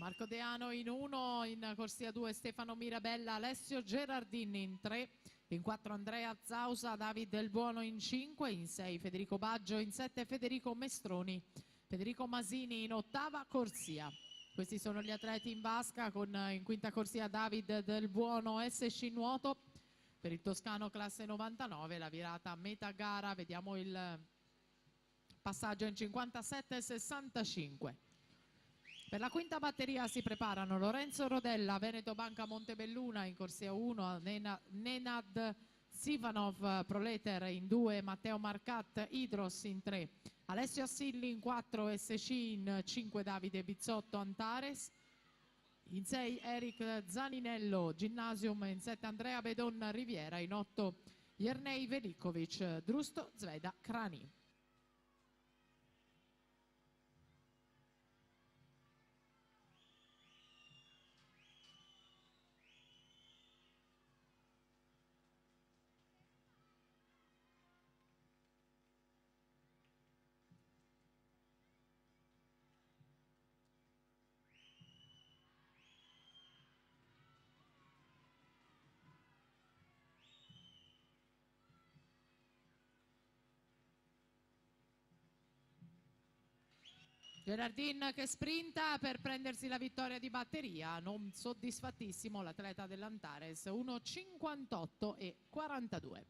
Marco Deano in 1, in corsia 2 Stefano Mirabella, Alessio Gerardini in 3, in 4 Andrea Zausa, David Del Buono in 5, in 6 Federico Baggio, in 7 Federico Mestroni, Federico Masini in 8ª corsia. Questi sono gli atleti in vasca, con in quinta corsia David Del Buono SC Nuoto per il toscano classe 99, la virata a metà gara, vediamo il passaggio in 57-65. Per la quinta batteria si preparano Lorenzo Rodella, Veneto Banca Montebelluna in corsia 1, Nenad Sivanov Proleter in 2, Matteo Marcat Idros in 3, Alessio Assilli in 4, SC in 5 Davide Bizzotto Antares, in 6 Eric Zaninello Ginnasium, in 7 Andrea Bedon Riviera, in 8 Jernej Velikovic Drusto Zveda Krani. Gerardin che sprinta per prendersi la vittoria di batteria, non soddisfattissimo l'atleta dell'Antares, 1:58 e 42.